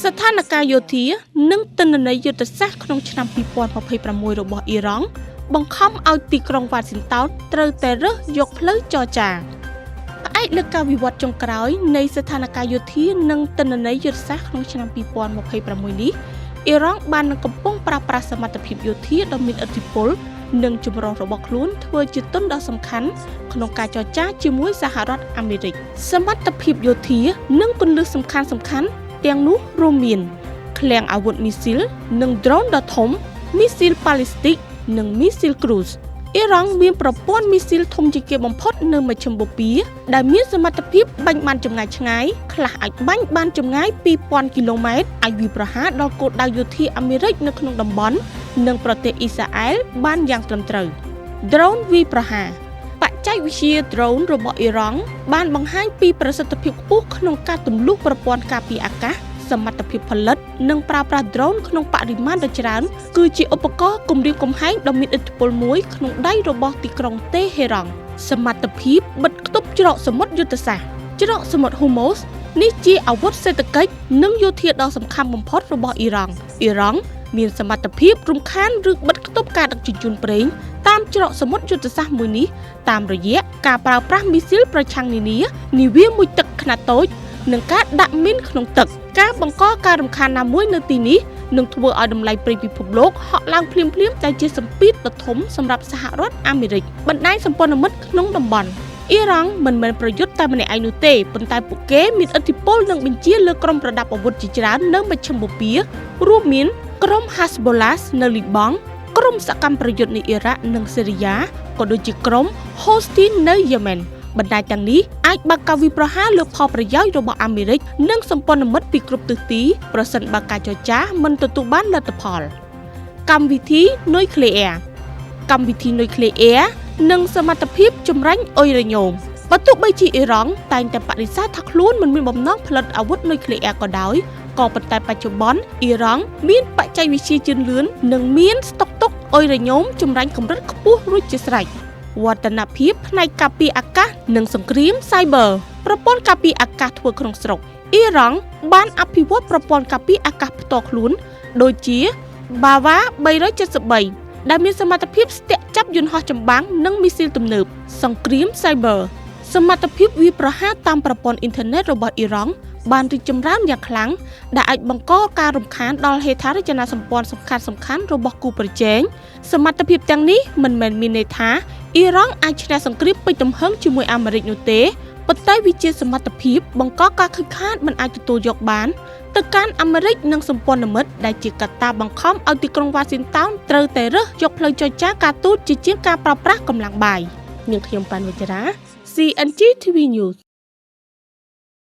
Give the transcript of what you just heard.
ស្ថានភាពយោធានិងទិន្នន័យយុទ្ធសាស្ត្រក្នុងឆ្នាំ2026របស់អ៊ីរ៉ង់បង្ខំឲ្យទីក្រុងវ៉ាស៊ីនតោនត្រូវតែរើសយកផ្លូវចរចាផ្អែកលើការវិវត្តចុងក្រោយនៃស្ថានភាពយោធានិងទិន្នន័យយុទ្ធសាស្ត្រក្នុងឆ្នាំ2026នេះអ៊ីរ៉ង់បាននឹងកំពុងប្រើប្រាស់សមត្ថភាពយោធាដ៏មានឥទ្ធិពលនិងចម្រុះរបស់ខ្លួនធ្វើជាទុនដ៏សំខាន់ក្នុងការចរចាជាមួយសហរដ្ឋអាមេរិកសមត្ថភាពយោធានិងគន្លឹះសំខាន់ៗទាំងនោះរួមមានឃ្លាំងអាវុធមីស៊ីលនិងដ្រូនដ៏ធំមីស៊ីលប៉ាឡេស្ទិកនិងមីស៊ីលគ្រូសអ៊ីរ៉ង់មានប្រព័ន្ធមីស៊ីលធំជាងគេបំផុតនៅមជ្ឈិមបូព៌ាដែលមានសមត្ថភាពបាញ់បានចម្ងាយឆ្ងាយខ្លះអាចបាញ់បានចម្ងាយ 2000 គីឡូម៉ែត្រអាចវាយប្រហារដល់គោលដៅយោធាអាមេរិកនៅក្នុងតំបន់និងប្រទេសអ៊ីស្រាអែលបានយ៉ាងត្រឹមត្រូវដ្រូនវាយប្រហារបច្ចេកវិទ្យាដ្រូនរបស់អ៊ីរ៉ង់បានបង្ហាញពីប្រសិទ្ធភាពខ្ពស់ក្នុងការទម្លុះប្រព័ន្ធការពារអាកាសសមត្ថភាពផលិតនិងប្រើប្រាស់ដ្រូនក្នុងបរិមាណដ៏ច្រើនគឺជាឧបករណ៍គំរាមកំហែងដ៏មានឥទ្ធិពលមួយក្នុងដៃរបស់ទីក្រុងតេហេរ៉ង់សមត្ថភាពបិទគប់ច្រកសមុទ្រយុទ្ធសាស្ត្រច្រកសមុទ្រហូម៉ូសនេះជាអាវុធសេដ្ឋកិច្ចនិងយោធាដ៏សំខាន់បំផុតរបស់អ៊ីរ៉ង់មានសមត្ថភាពរំខានឬបិទគប់ការដឹកជញ្ជូនប្រេងតាមច្រកសមុទ្រយុទ្ធសាស្ត្រមួយនេះតាមរយៈការប្រើប្រាស់មីស៊ីលប្រឆាំងនានាវាមួយទឹកខ្នាតតូចនិងការដាក់មីនក្នុងទឹកការបង្កការរំខានណាមួយនៅទីនេះនឹងធ្វើឲ្យតម្លៃប្រេងពិភពលោកហក់ឡើងភ្លាមៗដែលជាសម្ពាធដ៏ធំសម្រាប់សហរដ្ឋអាមេរិកបណ្ដាញសម្ព័ន្ធមិត្តក្នុងតំបន់អ៊ីរ៉ង់មិនមែនប្រយុទ្ធតែម្នាក់ឯងនោះទេប៉ុន្តែពួកគេមានឥទ្ធិពលនិងបញ្ជាលើក្រុមប្រដាប់អាវុធជាច្រើននៅមជ្ឈិមបូព៌ារួមមានក្រុម Hezbollah នៅលីបង់ក្រុមសកម្មប្រយុទ្ធនៅអ៊ីរ៉ាក់និងស៊ីរីយ៉ាក៏ដូចជាក្រុម Houthi នៅយេម៉ែនបណ្ដាញទាំងនេះអាចបើកការវាយប្រហារលើផលប្រយោជន៍របស់អាមេរិកនិងសម្ព័ន្ធមិត្តពីគ្រប់ទិសទីប្រសិនបើការចរចាមិនទទួលបានលទ្ធផលកម្មវិធីនុយក្លេអ៊ែរនិងសមត្ថភាពចម្រាញ់អ៊ុយរ៉ាញ៉ូមបើទោះបីជាអ៊ីរ៉ង់តែងតែបដិសេធថាខ្លួនមិនមានបំណងផលិតអាវុធនុយក្លេអ៊ែរក៏ដោយក៏ប៉ុន្តែបច្ចុប្បន្នអ៊ីរ៉ង់មានបច្ចេកវិទ្យាជឿនលឿននិងមានស្តុកទុកអ៊ុយរ៉ាញ៉ូមចម្រាញ់កម្រិតខ្ពស់រួចជាស្រេចវឌ្ឍនភាពផ្នែកការពារអាកាសនិងសង្គ្រាម Cyber ប្រព័ន្ធការពារអាកាសធ្វើក្នុងស្រុកអ៊ីរ៉ង់បានអភិវឌ្ឍប្រព័ន្ធការពារអាកាសផ្ទាល់ខ្លួនដូចជា Bava 373ដែលមានសមត្ថភាពស្ទាក់ចាប់យន្តហោះចម្បាំងនិងមីស៊ីលទំនើបសង្គ្រាម Cyber សមត្ថភាពវាយប្រហារតាមប្រព័ន្ធអ៊ីនធឺណិតរបស់អ៊ីរ៉ង់បានរីកចម្រើនយ៉ាងខ្លាំងដែលអាចបង្កការរំខានដល់ហេដ្ឋារចនាសម្ព័ន្ធសំខាន់ៗរបស់គូប្រជែងសមត្ថភាពទាំងនេះមិនមែនមានន័យថាអ៊ីរ៉ង់អាចឈ្នះសង្គ្រាមពេញទំហឹងជាមួយអាមេរិកនោះទេប៉ុន្តែវាជាសមត្ថភាពបង្កការខូចខាតមិនអាចទទួលយកបានទៅកាន់អាមេរិកនិងសម្ព័ន្ធមិត្តដែលជាកត្តាបង្ខំឲ្យទីក្រុងវ៉ាស៊ីនតោនត្រូវតែរើសយកផ្លូវចរចាការទូតជាជាងការប្រើប្រាស់កម្លាំងបាយនាងខ្ញុំប៉ាន់វេជ្ជរា CNG TV News